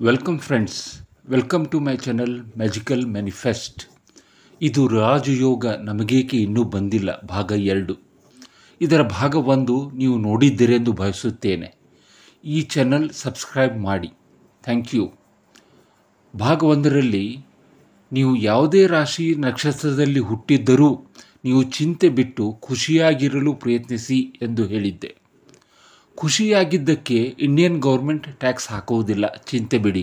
Welcome friends, welcome to my channel magical manifest. ಇದು ರಾಜಯೋಗ ನಮಗೇಕೆ ಇನ್ನೂ ಬಂದಿಲ್ಲ ಭಾಗ 2. ಇದರ ಭಾಗ 1 ನೀವು ನೋಡಿದ್ದೀರೆಂದು ಭಾವಿಸುತ್ತೇನೆ. ಈ ಚಾನಲ್ ಸಬ್ಸ್ಕ್ರೈಬ್ ಮಾಡಿ, ಥ್ಯಾಂಕ್ ಯು. ಭಾಗ 1ರಲ್ಲಿ ನೀವು ಯಾವುದೇ ರಾಶಿ ನಕ್ಷತ್ರದಲ್ಲಿ ಹುಟ್ಟಿದ್ದರೂ ನೀವು ಚಿಂತೆ ಬಿಟ್ಟು ಖುಷಿಯಾಗಿರಲು ಪ್ರಯತ್ನಿಸಿ ಎಂದು ಹೇಳಿದ್ದೆ. ಖುಷಿಯಾಗಿದ್ದಕ್ಕೆ ಇಂಡಿಯನ್ ಗೌರ್ಮೆಂಟ್ ಟ್ಯಾಕ್ಸ್ ಹಾಕುವುದಿಲ್ಲ, ಚಿಂತೆ ಬಿಡಿ.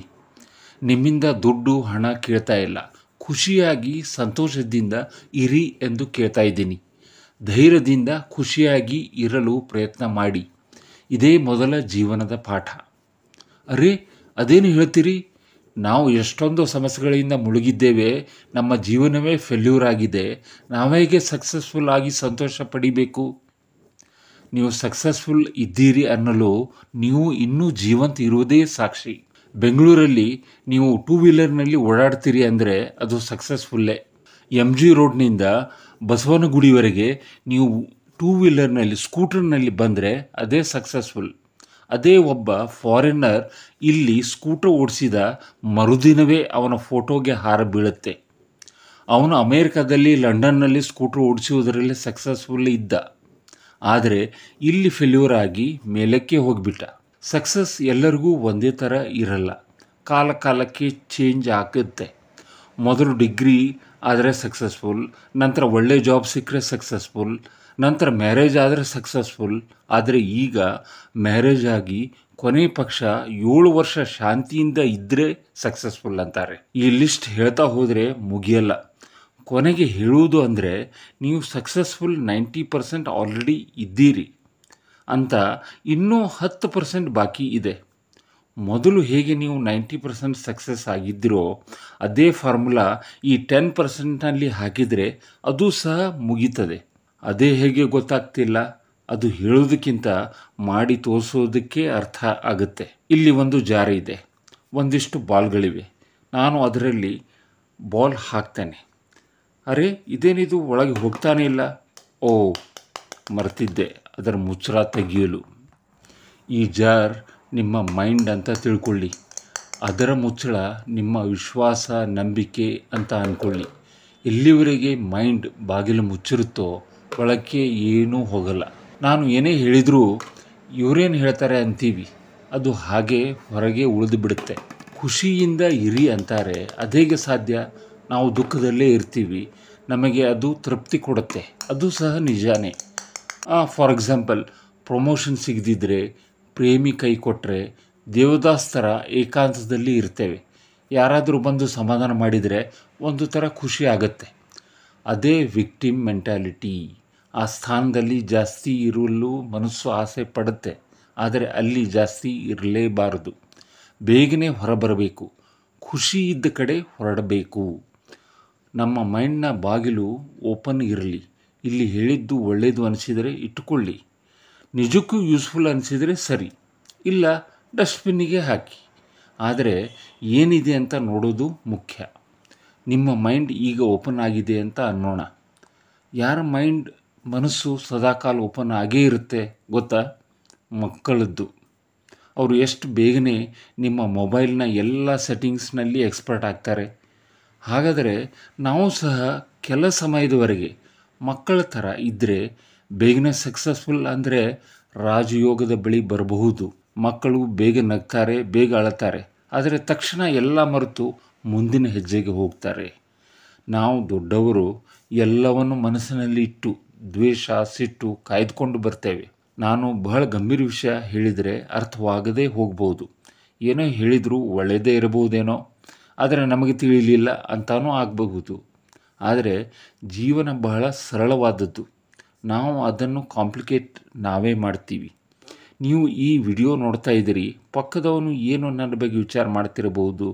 ನಿಮ್ಮಿಂದ ದುಡ್ಡು ಹಣ ಕೇಳ್ತಾ ಇಲ್ಲ, ಖುಷಿಯಾಗಿ ಸಂತೋಷದಿಂದ ಇರಿ ಎಂದು ಕೇಳ್ತಾ ಇದ್ದೀನಿ. ಧೈರ್ಯದಿಂದ ಖುಷಿಯಾಗಿ ಇರಲು ಪ್ರಯತ್ನ ಮಾಡಿ. ಇದೇ ಮೊದಲ ಜೀವನದ ಪಾಠ. ಅರೆ, ಅದೇನು ಹೇಳ್ತೀರಿ? ನಾವು ಎಷ್ಟೊಂದು ಸಮಸ್ಯೆಗಳಿಂದ ಮುಳುಗಿದ್ದೇವೆ, ನಮ್ಮ ಜೀವನವೇ ಫೇಲ್ಯೂರ್ ಆಗಿದೆ, ನಾವೇಗೆ ಸಕ್ಸಸ್ಫುಲ್ ಆಗಿ ಸಂತೋಷ ಪಡಿಬೇಕು? ನೀವು ಸಕ್ಸಸ್ಫುಲ್ ಇದ್ದೀರಿ ಅನ್ನಲು ನೀವು ಇನ್ನೂ ಜೀವಂತ ಇರುವುದೇ ಸಾಕ್ಷಿ. ಬೆಂಗಳೂರಲ್ಲಿ ನೀವು 2 ವೀಲರ್ನಲ್ಲಿ ಓಡಾಡ್ತೀರಿ ಅಂದರೆ ಅದು ಸಕ್ಸಸ್ಫುಲ್ಲೇ. MG ರೋಡ್ನಿಂದ ಬಸವನಗುಡಿವರೆಗೆ ನೀವು 2 ವೀಲರ್ನಲ್ಲಿ ಸ್ಕೂಟರ್ನಲ್ಲಿ ಬಂದರೆ ಅದೇ ಸಕ್ಸಸ್ಫುಲ್. ಅದೇ ಒಬ್ಬ ಫಾರಿನರ್ ಇಲ್ಲಿ ಸ್ಕೂಟರ್ ಓಡಿಸಿದ ಮರುದಿನವೇ ಅವನ ಫೋಟೋಗೆ ಹಾರ ಬೀಳುತ್ತೆ. ಅವನು ಅಮೇರಿಕಾದಲ್ಲಿ ಲಂಡನ್ನಲ್ಲಿ ಸ್ಕೂಟರ್ ಓಡಿಸುವುದರಲ್ಲಿ ಸಕ್ಸಸ್ಫುಲ್ ಇದ್ದ, ಆದರೆ ಇಲ್ಲಿ ಫೇಲ್ಯೂರ್ ಆಗಿ ಮೇಲಕ್ಕೆ ಹೋಗಿಬಿಟ್ಟ. ಸಕ್ಸಸ್ ಎಲ್ಲರಿಗೂ ಒಂದೇ ಥರ ಇರಲ್ಲ, ಕಾಲಕ್ಕೆ ಚೇಂಜ್ ಆಗುತ್ತೆ. ಮೊದಲು ಡಿಗ್ರಿ ಆದರೆ ಸಕ್ಸಸ್ಫುಲ್, ನಂತರ ಒಳ್ಳೆ ಜಾಬ್ ಸಿಕ್ಕರೆ ಸಕ್ಸಸ್ಫುಲ್, ನಂತರ ಮ್ಯಾರೇಜ್ ಆದರೆ ಸಕ್ಸಸ್ಫುಲ್. ಆದರೆ ಈಗ ಮ್ಯಾರೇಜ್ ಆಗಿ ಕೊನೆ ಪಕ್ಷ 7 ವರ್ಷ ಶಾಂತಿಯಿಂದ ಇದ್ದರೆ ಸಕ್ಸಸ್ಫುಲ್ ಅಂತಾರೆ. ಈ ಲಿಸ್ಟ್ ಹೇಳ್ತಾ ಹೋದರೆ ಮುಗಿಯಲ್ಲ. ಕೊನೆಗೆ ಹೇಳುವುದು ಅಂದರೆ ನೀವು ಸಕ್ಸಸ್ಫುಲ್ 90% ಆಲ್ರೆಡಿ ಇದ್ದೀರಿ ಅಂತ, ಇನ್ನೂ 10% ಬಾಕಿ ಇದೆ. ಮೊದಲು ಹೇಗೆ ನೀವು 90% ಸಕ್ಸಸ್ ಆಗಿದ್ದೀರೋ ಅದೇ ಫಾರ್ಮುಲಾ ಈ 10%ನಲ್ಲಿ ಹಾಕಿದರೆ ಅದು ಸಹ ಮುಗೀತದೆ. ಅದೇ ಹೇಗೆ ಗೊತ್ತಾಗ್ತಿಲ್ಲ, ಅದು ಹೇಳೋದಕ್ಕಿಂತ ಮಾಡಿ ತೋರಿಸೋದಕ್ಕೆ ಅರ್ಥ ಆಗುತ್ತೆ. ಇಲ್ಲಿ ಒಂದು ಜಾರ ಇದೆ, ಒಂದಿಷ್ಟು ಬಾಲ್ಗಳಿವೆ. ನಾನು ಅದರಲ್ಲಿ ಬಾಲ್ ಹಾಕ್ತೇನೆ. ಅರೆ, ಇದೇನಿದು ಒಳಗೆ ಹೋಗ್ತಾನೇ ಇಲ್ಲ? ಓ, ಮರ್ತಿದ್ದೆ ಅದರ ಮುಚ್ಚಳ ತೆಗೆಯಲು. ಈ ಜಾರ್ ನಿಮ್ಮ ಮೈಂಡ್ ಅಂತ ತಿಳ್ಕೊಳ್ಳಿ. ಅದರ ಮುಚ್ಚಳ ನಿಮ್ಮ ವಿಶ್ವಾಸ, ನಂಬಿಕೆ ಅಂತ ಅಂದ್ಕೊಳ್ಳಿ. ಎಲ್ಲಿವರೆಗೆ ಮೈಂಡ್ ಬಾಗಿಲು ಮುಚ್ಚಿರುತ್ತೋ ಒಳಕ್ಕೆ ಏನೂ ಹೋಗಲ್ಲ. ನಾನು ಏನೇ ಹೇಳಿದರೂ ಇವರೇನು ಹೇಳ್ತಾರೆ ಅಂತೀವಿ, ಅದು ಹಾಗೆ ಹೊರಗೆ ಉಳಿದು ಬಿಡುತ್ತೆ. ಖುಷಿಯಿಂದ ಇರಿ ಅಂತಾರೆ, ಅದೇಗೆ ಸಾಧ್ಯ? ನಾವು ದುಃಖದಲ್ಲೇ ಇರ್ತೀವಿ, ನಮಗೆ ಅದು ತೃಪ್ತಿ ಕೊಡುತ್ತೆ, ಅದು ಸಹ ನಿಜಾನೇ. ಫಾರ್ ಎಕ್ಸಾಂಪಲ್, ಪ್ರಮೋಷನ್ ಸಿಗದಿದ್ದರೆ, ಪ್ರೇಮಿ ಕೈ ಕೊಟ್ಟರೆ, ದೇವದಾಸ್ ಥರ ಏಕಾಂತದಲ್ಲಿ ಇರ್ತೇವೆ. ಯಾರಾದರೂ ಬಂದು ಸಮಾಧಾನ ಮಾಡಿದರೆ ಒಂದು ಥರ ಖುಷಿ ಆಗುತ್ತೆ. ಅದೇ ವಿಕ್ಟಿಮ್ ಮೆಂಟ್ಯಾಲಿಟಿ. ಆ ಸ್ಥಾನದಲ್ಲಿ ಜಾಸ್ತಿ ಇರಲು ಮನಸ್ಸು ಆಸೆ ಪಡುತ್ತೆ, ಆದರೆ ಅಲ್ಲಿ ಜಾಸ್ತಿ ಇರಲೇಬಾರದು. ಬೇಗನೆ ಹೊರಬರಬೇಕು, ಖುಷಿ ಇದ್ದ ಕಡೆ ಹೊರಡಬೇಕು. ನಮ್ಮ ಮೈಂಡ್ನ ಬಾಗಿಲು ಓಪನ್ ಇರಲಿ. ಇಲ್ಲಿ ಹೇಳಿದ್ದು ಒಳ್ಳೆಯದು ಅನಿಸಿದರೆ ಇಟ್ಟುಕೊಳ್ಳಿ, ನಿಜಕ್ಕೂ ಯೂಸ್ಫುಲ್ ಅನಿಸಿದರೆ ಸರಿ, ಇಲ್ಲ ಡಸ್ಟ್ಬಿನ್ನಿಗೆ ಹಾಕಿ. ಆದರೆ ಏನಿದೆ ಅಂತ ನೋಡೋದು ಮುಖ್ಯ. ನಿಮ್ಮ ಮೈಂಡ್ ಈಗ ಓಪನ್ ಆಗಿದೆ ಅಂತ ಅನ್ನೋಣ. ಯಾರ ಮನಸ್ಸು ಸದಾಕಾಲ ಓಪನ್ ಆಗೇ ಇರುತ್ತೆ ಗೊತ್ತಾ? ಮಕ್ಕಳದ್ದು. ಅವರು ಎಷ್ಟು ಬೇಗನೆ ನಿಮ್ಮ ಮೊಬೈಲ್ನ ಎಲ್ಲ ಸೆಟ್ಟಿಂಗ್ಸ್ನಲ್ಲಿ ಎಕ್ಸ್ಪರ್ಟ್ ಆಗ್ತಾರೆ. ಹಾಗಾದರೆ ನಾವು ಸಹ ಕೆಲ ಸಮಯದವರೆಗೆ ಮಕ್ಕಳ ಥರ ಇದ್ದರೆ ಬೇಗನೆ ಸಕ್ಸಸ್ಫುಲ್ ಅಂದರೆ ರಾಜಯೋಗದ ಬಳಿ ಬರಬಹುದು. ಮಕ್ಕಳು ಬೇಗ ನಗ್ತಾರೆ, ಬೇಗ ಅಳುತ್ತಾರೆ, ಆದರೆ ತಕ್ಷಣ ಎಲ್ಲ ಮರೆತು ಮುಂದಿನ ಹೆಜ್ಜೆಗೆ ಹೋಗ್ತಾರೆ. ನಾವು ದೊಡ್ಡವರು ಎಲ್ಲವನ್ನು ಮನಸ್ಸಿನಲ್ಲಿ ಇಟ್ಟು ದ್ವೇಷ, ಸಿಟ್ಟು ಕಾಯ್ದುಕೊಂಡು ಬರ್ತೇವೆ. ನಾನು ಬಹಳ ಗಂಭೀರ ವಿಷಯ ಹೇಳಿದರೆ ಅರ್ಥವಾಗದೇ ಹೋಗ್ಬೋದು. ಏನೋ ಹೇಳಿದರೂ ಒಳ್ಳೆಯದೇ ಇರಬಹುದೇನೋ, ಆದರೆ ನಮಗೆ ತಿಳಿಯಲಿಲ್ಲ ಅಂತಾನೂ ಆಗಬಹುದು. ಆದರೆ ಜೀವನ ಬಹಳ ಸರಳವಾದದ್ದು, ನಾವು ಅದನ್ನು ಕಾಂಪ್ಲಿಕೇಟ್ ನಾವೇ ಮಾಡ್ತೀವಿ. ನೀವು ಈ ವಿಡಿಯೋ ನೋಡ್ತಾ ಇದ್ದೀರಿ, ಪಕ್ಕದವನು ಏನು ನನ್ನ ಬಗ್ಗೆ ವಿಚಾರ ಮಾಡ್ತಿರಬಹುದು,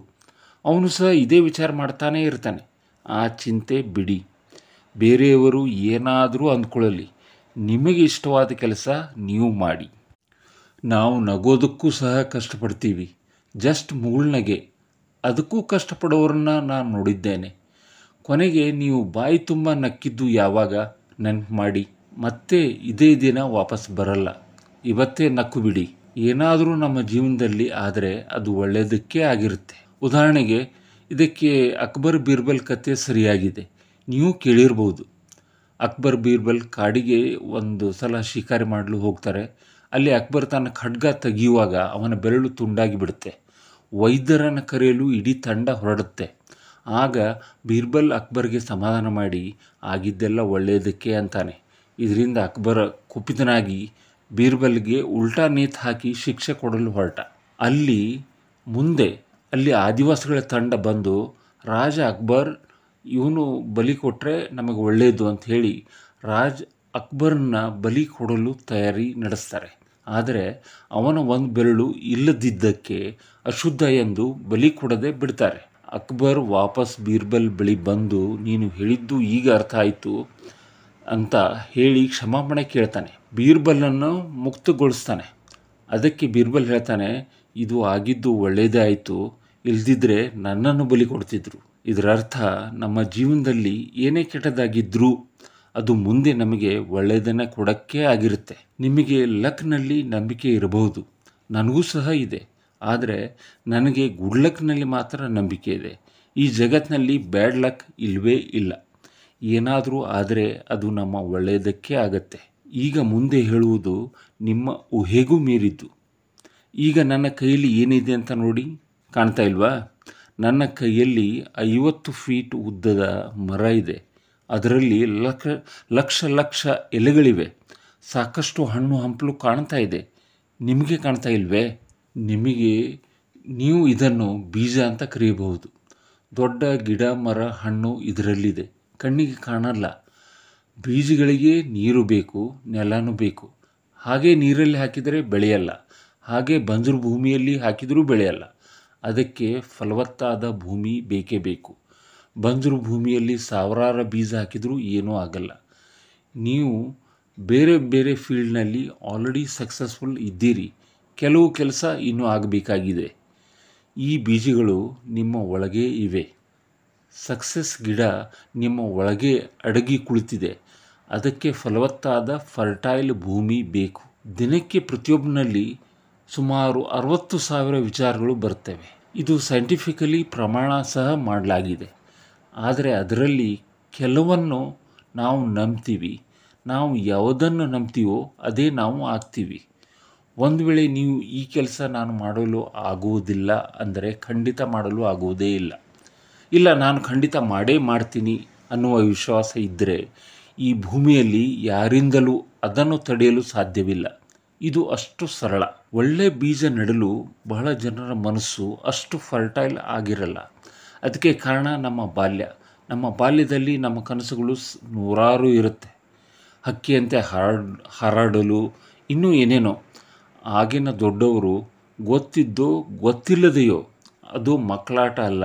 ಅವನು ಸಹ ಇದೇ ವಿಚಾರ ಮಾಡ್ತಾನೇ ಇರ್ತಾನೆ. ಆ ಚಿಂತೆ ಬಿಡಿ, ಬೇರೆಯವರು ಏನಾದರೂ ಅಂದ್ಕೊಳ್ಳಲಿ, ನಿಮಗೆ ಇಷ್ಟವಾದ ಕೆಲಸ ನೀವು ಮಾಡಿ. ನಾವು ನಗೋದಕ್ಕೂ ಸಹ ಕಷ್ಟಪಡ್ತೀವಿ, ಜಸ್ಟ್ ಮುಗುಳ್ನಗೆ, ಅದಕ್ಕೂ ಕಷ್ಟಪಡೋರನ್ನ ನಾನು ನೋಡಿದ್ದೇನೆ. ಕೊನೆಗೆ ನೀವು ಬಾಯಿ ತುಂಬ ನಕ್ಕಿದ್ದು ಯಾವಾಗ ನೆನಪು ಮಾಡಿ. ಮತ್ತೆ ಇದೇ ದಿನ ವಾಪಸ್ ಬರಲ್ಲ, ಇವತ್ತೇ ನಕ್ಕು ಬಿಡಿ. ಏನಾದರೂ ನಮ್ಮ ಜೀವನದಲ್ಲಿ ಆದರೆ ಅದು ಒಳ್ಳೆಯದಕ್ಕೆ ಆಗಿರುತ್ತೆ. ಉದಾಹರಣೆಗೆ ಇದಕ್ಕೆ ಅಕ್ಬರ್ ಬೀರ್ಬಲ್ ಕಥೆ ಸರಿಯಾಗಿದೆ. ನೀವು ಕೇಳಿರ್ಬೋದು. ಅಕ್ಬರ್ ಬೀರ್ಬಲ್ ಕಾಡಿಗೆ ಒಂದು ಸಲ ಶಿಕಾರಿ ಮಾಡಲು ಹೋಗ್ತಾರೆ. ಅಲ್ಲಿ ಅಕ್ಬರ್ ತನ್ನ ಖಡ್ಗ ತೆಗೆಯುವಾಗ ಅವನ ಬೆರಳು ತುಂಡಾಗಿ ಬಿಡುತ್ತೆ. ವೈದ್ಯರನ್ನು ಕರೆಯಲು ಇಡೀ ತಂಡ ಹೊರಡುತ್ತೆ. ಆಗ ಬೀರ್ಬಲ್ ಅಕ್ಬರ್ಗೆ ಸಮಾಧಾನ ಮಾಡಿ ಆಗಿದ್ದೆಲ್ಲ ಒಳ್ಳೆಯದಕ್ಕೆ ಅಂತಾನೆ. ಇದರಿಂದ ಅಕ್ಬರ್ ಕುಪಿತನಾಗಿ ಬೀರ್ಬಲ್ಗೆ ಉಲ್ಟಾ ನೇತು ಹಾಕಿ ಶಿಕ್ಷೆ ಕೊಡಲು ಹೊರಟ. ಅಲ್ಲಿ ಆದಿವಾಸಿಗಳ ತಂಡ ಬಂದು ರಾಜ ಅಕ್ಬರ್ ಇವನು ಬಲಿ ಕೊಟ್ಟರೆ ನಮಗೆ ಒಳ್ಳೆಯದು ಅಂತ ಹೇಳಿ ಅಕ್ಬರ್ನ ಬಲಿ ಕೊಡಲು ತಯಾರಿ ನಡೆಸ್ತಾರೆ. ಆದರೆ ಅವನ ಒಂದು ಬೆರಳು ಇಲ್ಲದಿದ್ದಕ್ಕೆ ಅಶುದ್ಧ ಎಂದು ಬಲಿ ಕೊಡದೆ ಬಿಡ್ತಾರೆ. ಅಕ್ಬರ್ ವಾಪಸ್ ಬೀರ್ಬಲ್ ಬಳಿ ಬಂದು ನೀನು ಹೇಳಿದ್ದು ಈಗ ಅರ್ಥ ಆಯಿತು ಅಂತ ಹೇಳಿ ಕ್ಷಮಾಪಣೆ ಕೇಳ್ತಾನೆ. ಬೀರ್ಬಲನ್ನು ಮುಕ್ತಗೊಳಿಸ್ತಾನೆ. ಅದಕ್ಕೆ ಬೀರ್ಬಲ್ ಹೇಳ್ತಾನೆ, ಇದು ಆಗಿದ್ದು ಒಳ್ಳೆಯದೇ ಆಯಿತು, ಇಲ್ದಿದ್ರೆ ನನ್ನನ್ನು ಬಲಿ ಕೊಡ್ತಿದ್ರು. ಇದರ ಅರ್ಥ ನಮ್ಮ ಜೀವನದಲ್ಲಿ ಏನೇ ಕೆಟ್ಟದಾಗಿದ್ದರೂ ಅದು ಮುಂದೆ ನಮಗೆ ಒಳ್ಳೆಯದನ್ನು ಕೊಡೋಕ್ಕೆ ಆಗಿರುತ್ತೆ. ನಿಮಗೆ ಲಕ್ನಲ್ಲಿ ನಂಬಿಕೆ ಇರಬಹುದು, ನನಗೂ ಸಹ ಇದೆ. ಆದರೆ ನನಗೆ ಗುಡ್ ಲಕ್ನಲ್ಲಿ ಮಾತ್ರ ನಂಬಿಕೆ ಇದೆ. ಈ ಜಗತ್ತಿನಲ್ಲಿ ಬ್ಯಾಡ್ ಲಕ್ ಇಲ್ಲವೇ ಇಲ್ಲ. ಏನಾದರೂ ಆದರೆ ಅದು ನಮ್ಮ ಒಳ್ಳೆಯದಕ್ಕೆ ಆಗತ್ತೆ. ಈಗ ಮುಂದೆ ಹೇಳುವುದು ನಿಮ್ಮ ಊಹೆಗೂ ಮೀರಿದ್ದು. ಈಗ ನನ್ನ ಕೈಯಲ್ಲಿ ಏನಿದೆ ಅಂತ ನೋಡಿ, ಕಾಣ್ತಾ ಇಲ್ವಾ? ನನ್ನ ಕೈಯಲ್ಲಿ 50 ಫೀಟ್ ಉದ್ದದ ಮರ ಇದೆ. ಅದರಲ್ಲಿ ಲಕ್ಷ ಎಲೆಗಳಿವೆ. ಸಾಕಷ್ಟು ಹಣ್ಣು ಹಂಪಲು ಕಾಣ್ತಾ ಇದೆ. ನಿಮಗೆ ಕಾಣ್ತಾ ಇಲ್ವೇ? ನೀವು ಇದನ್ನು ಬೀಜ ಅಂತ ಕರೆಯಬಹುದು. ದೊಡ್ಡ ಗಿಡ, ಮರ, ಹಣ್ಣು ಇದರಲ್ಲಿದೆ. ಕಣ್ಣಿಗೆ ಕಾಣಲ್ಲ. ಬೀಜಗಳಿಗೆ ನೀರು ಬೇಕು, ನೆಲನೂ ಬೇಕು. ಹಾಗೆ ನೀರಲ್ಲಿ ಹಾಕಿದರೆ ಬೆಳೆಯಲ್ಲ. ಹಾಗೆ ಬಂಜರು ಭೂಮಿಯಲ್ಲಿ ಹಾಕಿದರೂ ಬೆಳೆಯಲ್ಲ. ಅದಕ್ಕೆ ಫಲವತ್ತಾದ ಭೂಮಿ ಬೇಕೇ ಬೇಕು. ಬಂಜರು ಭೂಮಿಯಲ್ಲಿ ಸಾವಿರಾರು ಬೀಜ ಹಾಕಿದರೂ ಏನೂ ಆಗಲ್ಲ. ನೀವು ಬೇರೆ ಬೇರೆ ಫೀಲ್ಡ್ನಲ್ಲಿ ಆಲ್ರೆಡಿ ಸಕ್ಸಸ್ಫುಲ್ ಇದ್ದೀರಿ. ಕೆಲವು ಕೆಲಸ ಇನ್ನೂ ಆಗಬೇಕಾಗಿದೆ. ಈ ಬೀಜಗಳು ನಿಮ್ಮ ಒಳಗೆ ಇವೆ. ಸಕ್ಸಸ್ ಗಿಡ ನಿಮ್ಮ ಒಳಗೆ ಅಡಗಿ ಕುಳಿತಿದೆ. ಅದಕ್ಕೆ ಫಲವತ್ತಾದ ಫರ್ಟೈಲ್ ಭೂಮಿ ಬೇಕು. ದಿನಕ್ಕೆ ಪ್ರತಿಯೊಬ್ಬನಲ್ಲಿ ಸುಮಾರು 60,000 ವಿಚಾರಗಳು ಬರ್ತವೆ. ಇದು ಸೈಂಟಿಫಿಕಲಿ ಪ್ರಮಾಣ ಸಹ ಮಾಡಲಾಗಿದೆ. ಆದರೆ ಅದರಲ್ಲಿ ಕೆಲವನ್ನು ನಾವು ನಂಬ್ತೀವಿ. ನಾವು ಯಾವುದನ್ನು ನಂಬ್ತೀವೋ ಅದೇ ನಾವು ಆಗ್ತೀವಿ. ಒಂದು ವೇಳೆ ನೀವು ಈ ಕೆಲಸ ನಾನು ಮಾಡಲು ಆಗುವುದಿಲ್ಲ ಅಂದರೆ ಖಂಡಿತ ಮಾಡಲು ಆಗುವುದೇ ಇಲ್ಲ, ನಾನು ಖಂಡಿತ ಮಾಡೇ ಮಾಡ್ತೀನಿ ಅನ್ನುವ ವಿಶ್ವಾಸ ಇದ್ದರೆ ಈ ಭೂಮಿಯಲ್ಲಿ ಯಾರಿಂದಲೂ ಅದನ್ನು ತಡೆಯಲು ಸಾಧ್ಯವಿಲ್ಲ. ಇದು ಅಷ್ಟು ಸರಳ. ಒಳ್ಳೆ ಬೀಜ ನೆಡಲು ಬಹಳ ಜನರ ಮನಸ್ಸು ಅಷ್ಟು ಫರ್ಟೈಲ್ ಆಗಿರಲ್ಲ. ಅದಕ್ಕೆ ಕಾರಣ ನಮ್ಮ ಬಾಲ್ಯದಲ್ಲಿ ನಮ್ಮ ಕನಸುಗಳು ನೂರಾರು ಇರುತ್ತೆ. ಹಕ್ಕಿಯಂತೆ ಹಾರಾಡಲು ಇನ್ನೂ ಏನೇನೋ. ಆಗಿನ ದೊಡ್ಡವರು ಗೊತ್ತಿದ್ದೋ ಗೊತ್ತಿಲ್ಲದೆಯೋ ಅದು ಮಕ್ಕಳಾಟ ಅಲ್ಲ,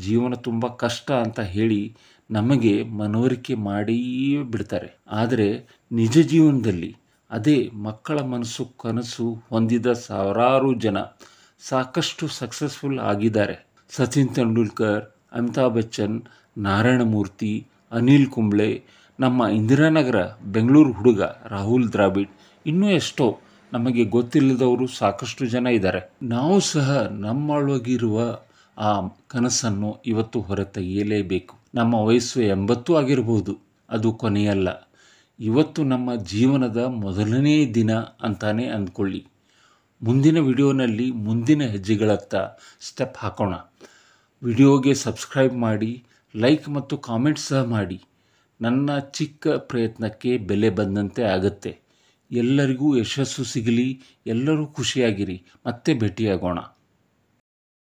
ಜೀವನ ತುಂಬ ಕಷ್ಟ ಅಂತ ಹೇಳಿ ನಮಗೆ ಮನವರಿಕೆ ಮಾಡಿಯೇ ಬಿಡ್ತಾರೆ. ಆದರೆ ನಿಜ ಜೀವನದಲ್ಲಿ ಅದೇ ಮಕ್ಕಳ ಕನಸು ಹೊಂದಿದ ಸಾವಿರಾರು ಜನ ಸಾಕಷ್ಟು ಸಕ್ಸಸ್ಫುಲ್ ಆಗಿದ್ದಾರೆ. ಸಚಿನ್ ತೆಂಡೂಲ್ಕರ್, ಅಮಿತಾಬ್ ಬಚ್ಚನ್, ನಾರಾಯಣ ಮೂರ್ತಿ, ಅನಿಲ್ ಕುಂಬ್ಳೆ, ನಮ್ಮ ಇಂದಿರಾನಗರ ಬೆಂಗಳೂರು ಹುಡುಗ ರಾಹುಲ್ ದ್ರಾವಿಡ್, ಇನ್ನೂ ಎಷ್ಟೋ ನಮಗೆ ಗೊತ್ತಿಲ್ಲದವರು ಸಾಕಷ್ಟು ಜನ ಇದ್ದಾರೆ. ನಾವು ಸಹ ನಮ್ಮೊಳಗಿರುವ ಆ ಕನಸನ್ನು ಇವತ್ತು ಹೊರತೆಗೆಯಲೇಬೇಕು. ನಮ್ಮ ವಯಸ್ಸು 80 ಆಗಿರಬಹುದು, ಅದು ಕೊನೆಯಲ್ಲ. ಇವತ್ತು ನಮ್ಮ ಜೀವನದ ಮೊದಲನೇ ದಿನ ಅಂತಾನೆ ಅಂದ್ಕೊಳ್ಳಿ. ಮುಂದಿನ ವಿಡಿಯೋನಲ್ಲಿ ಮುಂದಿನ ಹೆಜ್ಜೆಗಳತ್ತ ಸ್ಟೆಪ್ ಹಾಕೋಣ. ವಿಡಿಯೋಗೆ ಸಬ್ಸ್ಕ್ರೈಬ್ ಮಾಡಿ, ಲೈಕ್ ಮತ್ತು ಕಾಮೆಂಟ್ ಸಹ ಮಾಡಿ. ನನ್ನ ಚಿಕ್ಕ ಪ್ರಯತ್ನಕ್ಕೆ ಬೆಲೆ ಬಂದಂತೆ ಆಗುತ್ತೆ. ಎಲ್ಲರಿಗೂ ಯಶಸ್ಸು ಸಿಗಲಿ. ಎಲ್ಲರೂ ಖುಷಿಯಾಗಿರಿ. ಮತ್ತೆ ಭೇಟಿಯಾಗೋಣ.